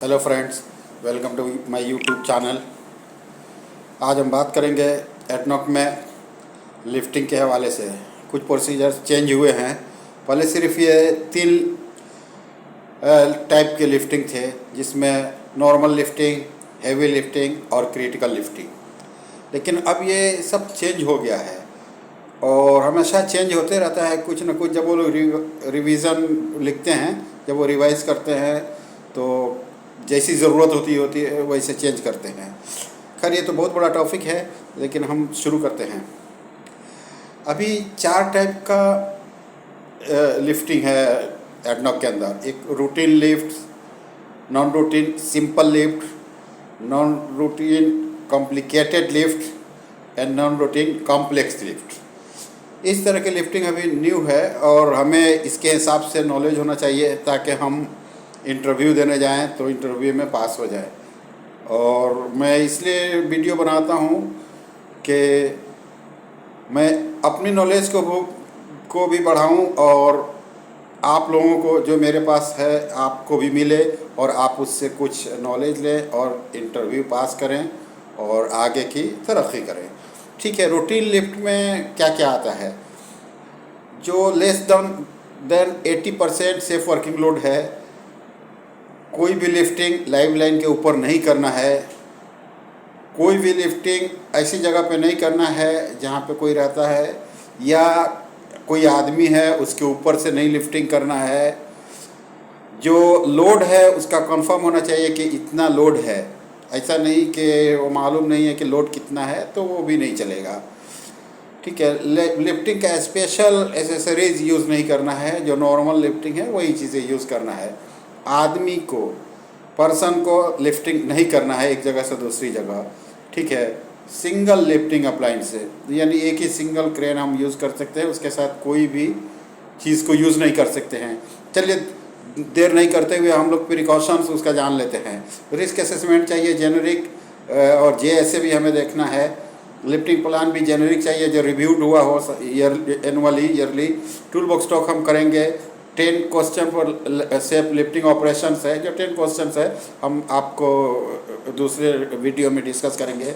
Hello friends, welcome to my YouTube channel. आज हम बात करेंगे एडनॉक में लिफ्टिंग के हवाले से। कुछ प्रोसीजर्स चेंज हुए हैं। पहले सिर्फ ये 3 टाइप के लिफ्टिंग थे, जिसमें नॉर्मल लिफ्टिंग, हेवी लिफ्टिंग और क्रिटिकल लिफ्टिंग। लेकिन अब ये सब चेंज हो गया है और हमेशा चेंज होते रहता है कुछ ना कुछ। जब वो लोग रिवीज़न लिखते हैं, जब वो रिवाइज करते हैं, तो जैसी ज़रूरत होती है वैसे चेंज करते हैं। खैर, ये तो बहुत बड़ा टॉपिक है, लेकिन हम शुरू करते हैं। अभी 4 टाइप का लिफ्टिंग है एडनॉक के अंदर। एक routine lift, non routine simple lift, non routine complicated lift and non routine complex lift. इस तरह की लिफ्टिंग अभी न्यू है और हमें इसके हिसाब से नॉलेज होना चाहिए, ताकि हम इंटरव्यू देने जाएं तो इंटरव्यू में पास हो जाए। और मैं इसलिए वीडियो बनाता हूं कि मैं अपनी नॉलेज को भी बढ़ाऊं और आप लोगों को जो मेरे पास है आपको भी मिले और आप उससे कुछ नॉलेज लें और इंटरव्यू पास करें और आगे की तरक्की करें। ठीक है, रूटीन लिफ्ट में क्या क्या आता है? जो less than 80% safe working load है, कोई भी लिफ्टिंग लाइव लाइन के ऊपर नहीं करना है। कोई भी लिफ्टिंग ऐसी जगह पे नहीं करना है जहाँ पे कोई रहता है या कोई आदमी है, उसके ऊपर से नहीं लिफ्टिंग करना है। जो लोड है उसका कंफर्म होना चाहिए कि इतना लोड है। ऐसा नहीं कि वो मालूम नहीं है कि लोड कितना है, तो वो भी नहीं चलेगा। ठीक है, लिफ्टिंग का स्पेशल एसेसरीज यूज़ नहीं करना है। जो नॉर्मल लिफ्टिंग है वही चीज़ें यूज़ करना है। आदमी को, पर्सन को लिफ्टिंग नहीं करना है एक जगह से दूसरी जगह। ठीक है, सिंगल लिफ्टिंग अप्लायंस से, यानी एक ही सिंगल क्रेन हम यूज़ कर सकते हैं, उसके साथ कोई भी चीज़ को यूज़ नहीं कर सकते हैं। चलिए, देर नहीं करते हुए हम लोग प्रिकॉशंस उसका जान लेते हैं। रिस्क असेसमेंट चाहिए जेनरिक, और JSA भी हमें देखना है। लिफ्टिंग प्लान भी जेनरिक चाहिए जो रिव्यूड हुआ हो ईयरली। टूल बॉक्स टॉक हम करेंगे। 10 question for safe lifting operations है, जो 10 क्वेश्चंस है हम आपको दूसरे वीडियो में डिस्कस करेंगे,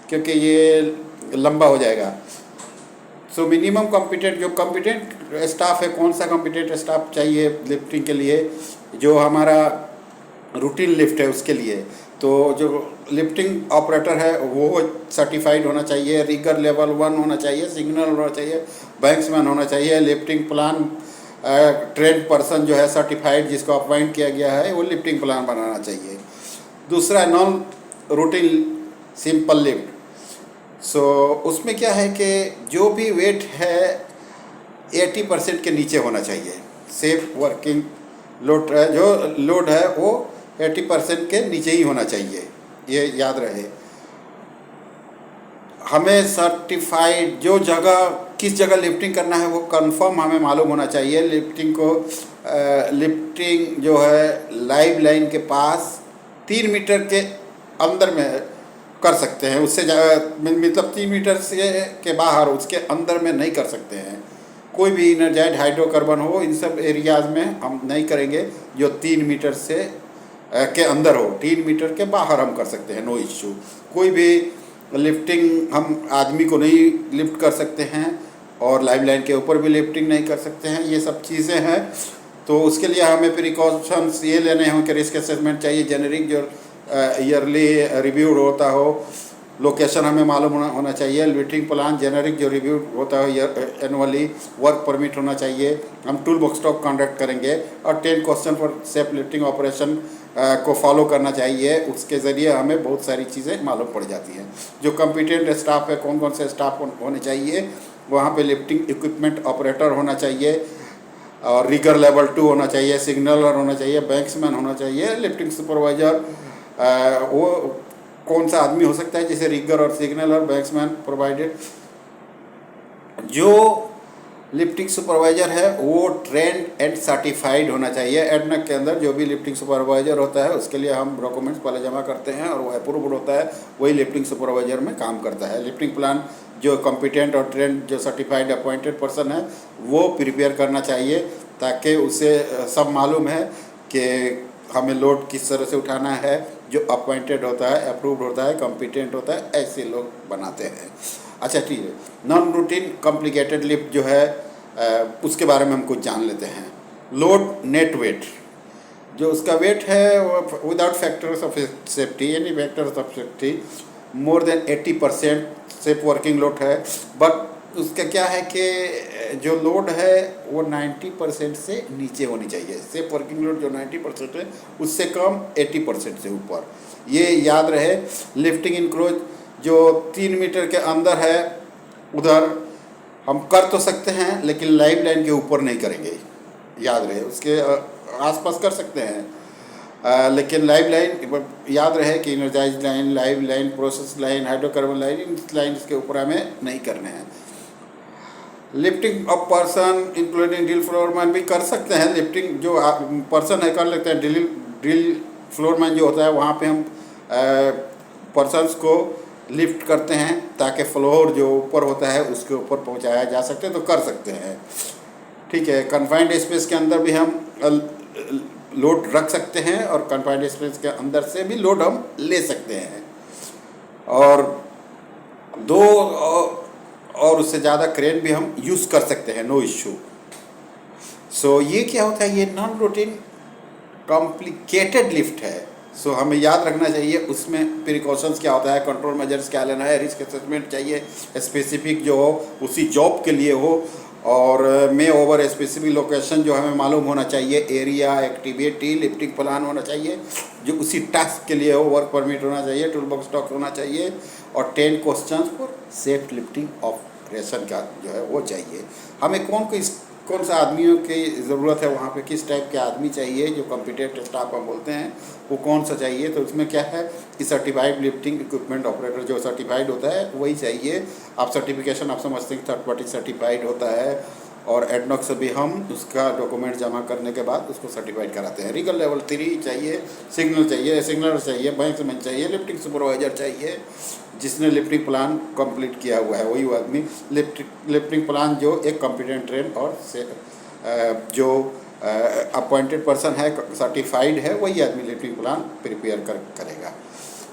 क्योंकि ये लंबा हो जाएगा। सो मिनिमम कॉम्पिटेंट, जो कॉम्पिटेंट स्टाफ है, कौन सा कॉम्पिटेंट स्टाफ चाहिए लिफ्टिंग के लिए? जो हमारा रूटीन लिफ्ट है उसके लिए, तो जो लिफ्टिंग ऑपरेटर है वो सर्टिफाइड होना चाहिए, रिगर लेवल 1 होना चाहिए, सिग्नल होना चाहिए, बैंक्समैन होना चाहिए। लिफ्टिंग प्लान ट्रेंड पर्सन जो है सर्टिफाइड, जिसको अपॉइंट किया गया है, वो लिफ्टिंग प्लान बनाना चाहिए। दूसरा, नॉन रूटीन सिंपल लिफ्ट। सो उसमें क्या है कि जो भी वेट है 80% के नीचे होना चाहिए। सेफ वर्किंग लोड, जो लोड है वो 80% के नीचे ही होना चाहिए, ये याद रहे। हमें सर्टिफाइड, जो जगह, किस जगह लिफ्टिंग करना है वो कंफर्म हमें मालूम होना चाहिए। लिफ्टिंग जो है लाइव लाइन के पास 3 मीटर के अंदर में कर सकते हैं। उससे मतलब 3 मीटर से के बाहर, उसके अंदर में नहीं कर सकते हैं। कोई भी इनर्जाइड हाइड्रोकार्बन हो, इन सब एरियाज़ में हम नहीं करेंगे जो 3 मीटर से के अंदर हो। 3 मीटर के बाहर हम कर सकते हैं, नो इश्यू। कोई भी लिफ्टिंग हम आदमी को नहीं लिफ्ट कर सकते हैं और लाइव लाइन के ऊपर भी लिफ्टिंग नहीं कर सकते हैं। ये सब चीज़ें हैं, तो उसके लिए हमें प्रिकॉशंस ये लेने हों कि रिस्क असेसमेंट चाहिए जेनरिक, जो ईयरली रिव्यूड होता हो। लोकेशन हमें मालूम होना चाहिए। लिफ्टिंग प्लान जेनरिक जो रिव्यू होता है एनुअली। वर्क परमिट होना चाहिए। हम टूल बॉक्स टॉक कंडक्ट करेंगे और 10 question for safe lifting operation को फॉलो करना चाहिए। उसके ज़रिए हमें बहुत सारी चीज़ें मालूम पड़ जाती हैं। जो कॉम्पिटेंट स्टाफ है, कौन कौन से स्टाफ होने चाहिए वहाँ पे? लिफ्टिंग इक्विपमेंट ऑपरेटर होना चाहिए और रिगर लेवल 2 होना चाहिए, सिग्नलर होना चाहिए, बैंक्समैन होना चाहिए, लिफ्टिंग सुपरवाइजर। वो कौन सा आदमी हो सकता है जैसे रिगर और सिग्नलर, बैंक्समैन प्रोवाइडेड। जो लिफ्टिंग सुपरवाइज़र है वो ट्रेंड एंड सर्टिफाइड होना चाहिए। एडनॉक के अंदर जो भी लिफ्टिंग सुपरवाइज़र होता है उसके लिए हम डॉक्यूमेंट्स पहले जमा करते हैं और वो अप्रूव्ड होता है, वही लिफ्टिंग सुपरवाइज़र में काम करता है। लिफ्टिंग प्लान जो कॉम्पिटेंट और ट्रेंड, जो सर्टिफाइड अपॉइंटेड पर्सन है, वो प्रिपेयर करना चाहिए, ताकि उसे सब मालूम है कि हमें लोड किस तरह से उठाना है, जो अपॉइंटेड होता है, अप्रूव्ड होता है, कॉम्पिटेंट होता है, ऐसे लोग बनाते हैं। अच्छा ठीक है, नॉन रूटीन कॉम्प्लिकेटेड लिफ्ट जो है उसके बारे में हम कुछ जान लेते हैं। लोड नेट वेट, जो उसका वेट है वो without factors of safety, any factors of safety, more than 80% safe working load है। बट उसका क्या है कि जो लोड है वो 90% से नीचे होनी चाहिए। सेफ वर्किंग लोड जो 90% है उससे कम 80% से ऊपर। ये याद रहे। लिफ्टिंग इंक्रोच जो 3 मीटर के अंदर है उधर हम कर तो सकते हैं, लेकिन लाइव लाइन के ऊपर नहीं करेंगे, याद रहे। उसके आसपास कर सकते हैं, लेकिन लाइव लाइन याद रहे कि energize line, live line, process line, hydrocarbon line, इन लाइन्स के ऊपर हमें नहीं करने हैं। Lifting of person including drill floorman भी कर सकते हैं। लिफ्टिंग जो पर्सन है कर लेते हैं। ड्रिल फ्लोरमैन जो होता है वहाँ पे हम पर्सन्स को लिफ्ट करते हैं ताकि फ्लोर जो ऊपर होता है उसके ऊपर पहुँचाया जा सकते, तो कर सकते हैं। ठीक है, कन्फाइंड स्पेस के अंदर भी हम लोड रख सकते हैं और कन्फाइंड स्पेस के अंदर से भी लोड हम ले सकते हैं, और 2 और उससे ज़्यादा क्रेन भी हम यूज़ कर सकते हैं, नो इश्यू। सो ये क्या होता है, ये नॉन रूटीन कॉम्प्लिकेटेड लिफ्ट है। सो हमें याद रखना चाहिए उसमें प्रिकॉशंस क्या होता है, कंट्रोल मेजर्स क्या लेना है, रिस्क असेसमेंट चाहिए स्पेसिफिक जो हो, उसी जॉब के लिए हो, और में ओवर स्पेसिफिक लोकेशन जो हमें मालूम होना चाहिए, एरिया, एक्टिविटी, लिफ्टिंग प्लान होना चाहिए जो उसी टास्क के लिए हो, वर्क परमिट होना चाहिए, टूल बॉक्स स्टॉक होना चाहिए, और 10 questions for safe lifting operation का जो है वो चाहिए। हमें कौन सा आदमियों की ज़रूरत है वहाँ पे, किस टाइप के आदमी चाहिए, जो कॉम्पिटेंट स्टाफ हम बोलते हैं वो कौन सा चाहिए। तो उसमें क्या है कि सर्टिफाइड लिफ्टिंग इक्विपमेंट ऑपरेटर जो सर्टिफाइड होता है वही चाहिए। आप सर्टिफिकेशन आप समझते हैं, थर्ड पार्टी सर्टिफाइड होता है, और एडनॉक से भी हम उसका डॉक्यूमेंट जमा करने के बाद उसको सर्टिफाइड कराते हैं। रीगल लेवल 3 चाहिए, सिग्नल चाहिए, बैंक्समैन चाहिए, लिफ्टिंग सुपरवाइजर चाहिए, जिसने लिफ्टिंग प्लान कंप्लीट किया हुआ है वही आदमी। लिफ्टिंग प्लान जो एक कॉम्पिटेंट ट्रेन और जो अपॉइंटेड पर्सन है, सर्टिफाइड है, वही आदमी लिफ्टिंग प्लान प्रिपेयर करेगा।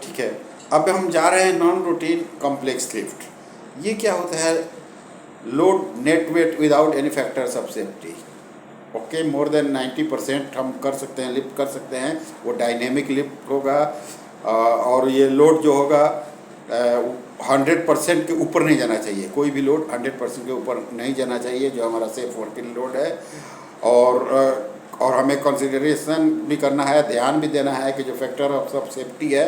ठीक है, अब हम जा रहे हैं नॉन रूटीन कॉम्प्लेक्स लिफ्ट। ये क्या होता है, load net weight without any factors of safety. Okay, more than 90% हम कर सकते हैं, लिफ्ट कर सकते हैं, वो डायनेमिक लिफ्ट होगा, और ये लोड जो होगा 100% के ऊपर नहीं जाना चाहिए। कोई भी लोड 100% के ऊपर नहीं जाना चाहिए जो हमारा सेफ वर्किंग लोड है। और हमें कंसिडरेशन भी करना है, ध्यान भी देना है कि जो फैक्टर ऑफ सेफ्टी है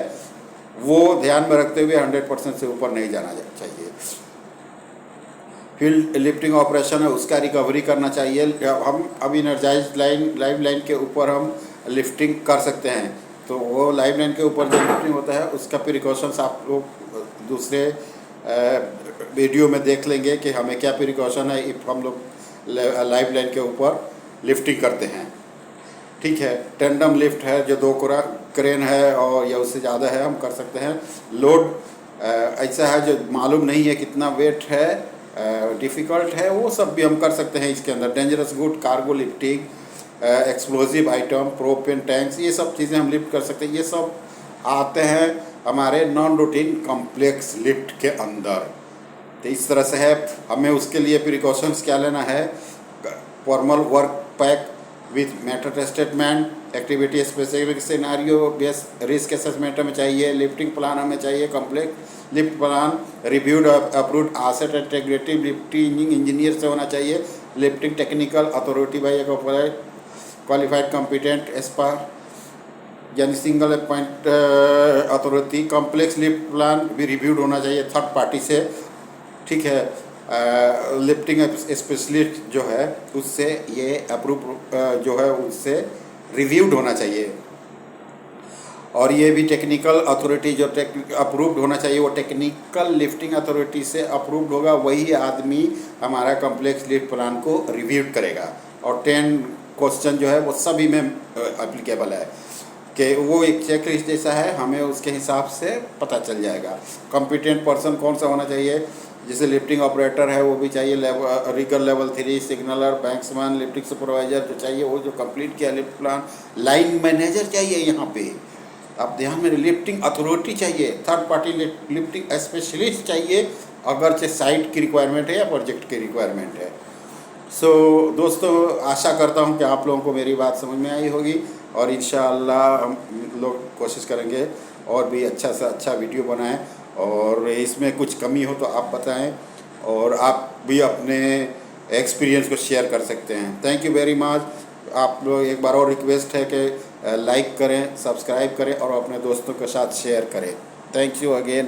वो ध्यान में रखते हुए 100% से ऊपर नहीं जाना चाहिए। फील्ड लिफ्टिंग ऑपरेशन है उसका रिकवरी करना चाहिए। हम अब इनर्जाइज लाइन, लाइव लाइन के ऊपर हम लिफ्टिंग कर सकते हैं, तो वो लाइव लाइन के ऊपर जो लिफ्टिंग होता है उसका प्रिकॉशंस आप लोग दूसरे वीडियो में देख लेंगे कि हमें क्या प्रिकॉशन है इफ़ हम लोग लाइव लाइन के ऊपर लिफ्टिंग करते हैं। ठीक है, टेंडम लिफ्ट है जो 2 क्रेन है और या उससे ज़्यादा है, हम कर सकते हैं। लोड ऐसा है जो मालूम नहीं है कितना वेट है, डिफ़िकल्ट है, वो सब भी हम कर सकते हैं इसके अंदर। Dangerous good, cargo lifting, explosive item, propane tanks, ये सब चीज़ें हम लिफ्ट कर सकते हैं। ये सब आते हैं हमारे नॉन रूटीन कॉम्प्लेक्स लिफ्ट के अंदर। तो इस तरह से है, हमें उसके लिए प्रिकॉशंस क्या लेना है, formal work pack with method statement, activity specific scenario base risk assessment हमें चाहिए, लिफ्टिंग प्लान हमें चाहिए, complex lift plan reviewed approved asset integrative lifting engineer से होना चाहिए, lifting technical authority by qualified competent as per यानी single point authority. Complex lift plan भी reviewed होना चाहिए थर्ड पार्टी से। ठीक है, लिफ्टिंग स्पेशलिस्ट जो है उससे ये अप्रूव जो है उससे रिव्यूड होना चाहिए, और ये भी टेक्निकल अथॉरिटी जो अप्रूव्ड होना चाहिए, वो टेक्निकल लिफ्टिंग अथॉरिटी से अप्रूव्ड होगा, वही आदमी हमारा कॉम्प्लेक्स लिफ्ट प्लान को रिव्यूड करेगा। और 10 क्वेश्चन जो है वो सभी में एप्लीकेबल है कि वो एक चेक लिस्ट जैसा है, हमें उसके हिसाब से पता चल जाएगा। कॉम्पिटेंट पर्सन कौन सा होना चाहिए, जैसे लिफ्टिंग ऑपरेटर है वो भी चाहिए, level rigger level 3, signaller, banksman, lifting supervisor जो चाहिए वो जो कंप्लीट किया लिफ्ट प्लान, लाइन मैनेजर चाहिए यहाँ पे, आप ध्यान में, लिफ्टिंग अथॉरिटी चाहिए, थर्ड पार्टी लिफ्टिंग स्पेशलिस्ट चाहिए, अगरचे साइट की रिक्वायरमेंट है या प्रोजेक्ट की रिक्वायरमेंट है। सो दोस्तों, आशा करता हूँ कि आप लोगों को मेरी बात समझ में आई होगी, और इंशाअल्लाह हम लोग कोशिश करेंगे और भी अच्छा से अच्छा वीडियो बनाएं, और इसमें कुछ कमी हो तो आप बताएं, और आप भी अपने एक्सपीरियंस को शेयर कर सकते हैं। Thank you very much. आप लोग एक बार और रिक्वेस्ट है कि लाइक करें, सब्सक्राइब करें और अपने दोस्तों के साथ शेयर करें। Thank you again.